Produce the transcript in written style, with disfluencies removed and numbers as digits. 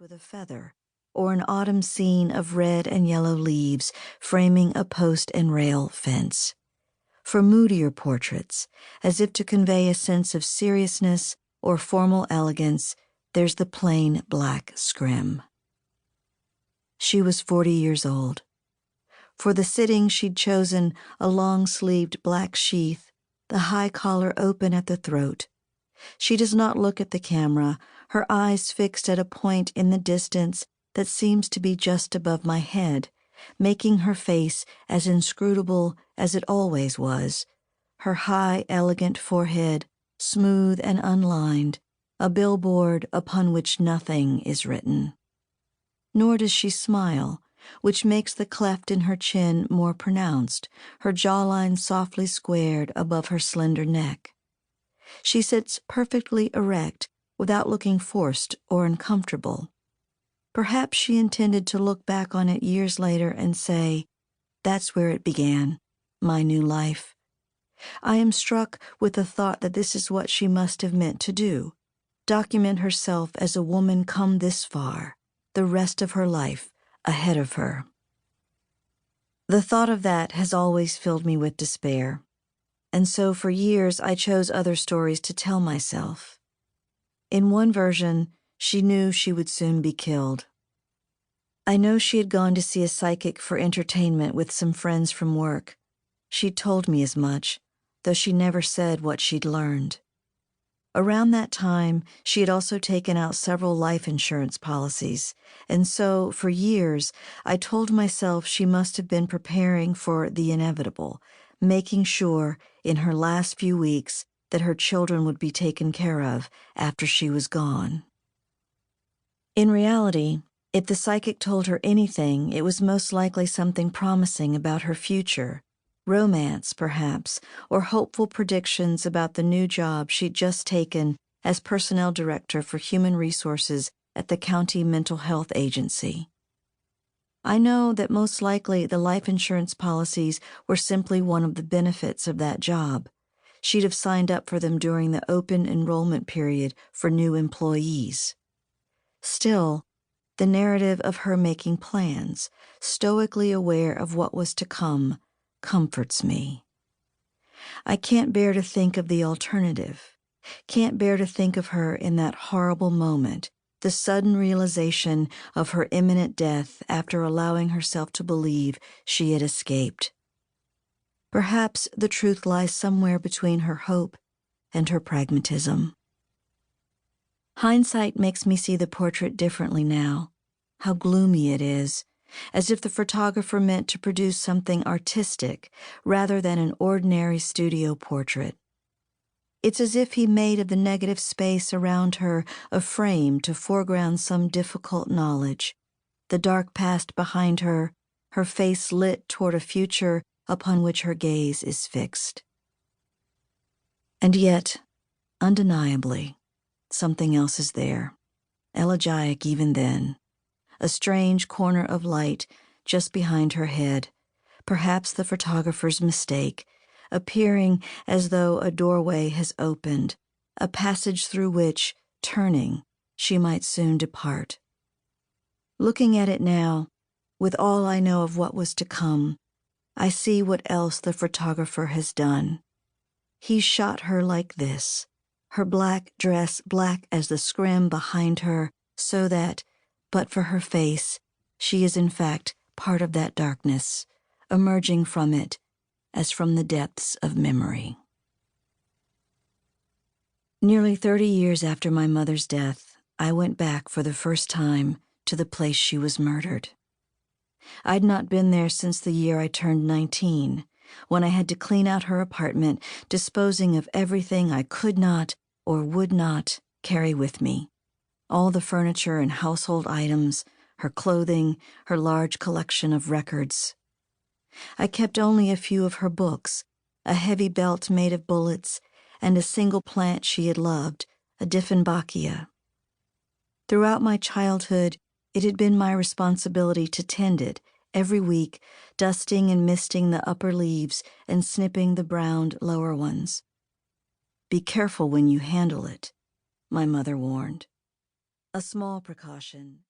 with a feather, or an autumn scene of red and yellow leaves framing a post and rail fence. For moodier portraits, as if to convey a sense of seriousness or formal elegance, there's the plain black scrim. She was 40 years old. For the sitting, she'd chosen a long-sleeved black sheath, the high collar open at the throat. She does not look at the camera, her eyes fixed at a point in the distance that seems to be just above my head, making her face as inscrutable as it always was, her high, elegant forehead smooth and unlined, a billboard upon which nothing is written. Nor does she smile, which makes the cleft in her chin more pronounced, her jawline softly squared above her slender neck. She sits perfectly erect without looking forced or uncomfortable. Perhaps she intended to look back on it years later and say, "That's where it began, my new life." I am struck with the thought that this is what she must have meant to do, document herself as a woman come this far, the rest of her life ahead of her. The thought of that has always filled me with despair, and so for years I chose other stories to tell myself. In one version, she knew she would soon be killed. I know she had gone to see a psychic for entertainment with some friends from work. She'd told me as much, though she never said what she'd learned. Around that time, she had also taken out several life insurance policies, and so, for years, I told myself she must have been preparing for the inevitable, making sure, in her last few weeks, that her children would be taken care of after she was gone. In reality, if the psychic told her anything, it was most likely something promising about her future. Romance, perhaps, or hopeful predictions about the new job she'd just taken as personnel director for human resources at the county mental health agency. I know that most likely the life insurance policies were simply one of the benefits of that job. She'd have signed up for them during the open enrollment period for new employees. Still, the narrative of her making plans, stoically aware of what was to come, comforts me. I can't bear to think of the alternative, can't bear to think of her in that horrible moment, the sudden realization of her imminent death after allowing herself to believe she had escaped. Perhaps the truth lies somewhere between her hope and her pragmatism. Hindsight makes me see the portrait differently now. How gloomy it is, as if the photographer meant to produce something artistic rather than an ordinary studio portrait. It's as if he made of the negative space around her a frame to foreground some difficult knowledge, the dark past behind her, her face lit toward a future upon which her gaze is fixed. And yet, undeniably, something else is there, elegiac even then, a strange corner of light just behind her head, perhaps the photographer's mistake, appearing as though a doorway has opened, a passage through which, turning, she might soon depart. Looking at it now, with all I know of what was to come, I see what else the photographer has done. He shot her like this, her black dress black as the scrim behind her, so that, but for her face, she is in fact part of that darkness, emerging from it as from the depths of memory. Nearly 30 years after my mother's death, I went back for the first time to the place she was murdered. I'd not been there since the year I turned 19, when I had to clean out her apartment, disposing of everything I could not or would not carry with me. All the furniture and household items, her clothing, her large collection of records. I kept only a few of her books, a heavy belt made of bullets, and a single plant she had loved, a Dieffenbachia. Throughout my childhood, it had been my responsibility to tend it, every week, dusting and misting the upper leaves and snipping the browned lower ones. "Be careful when you handle it," my mother warned. A small precaution,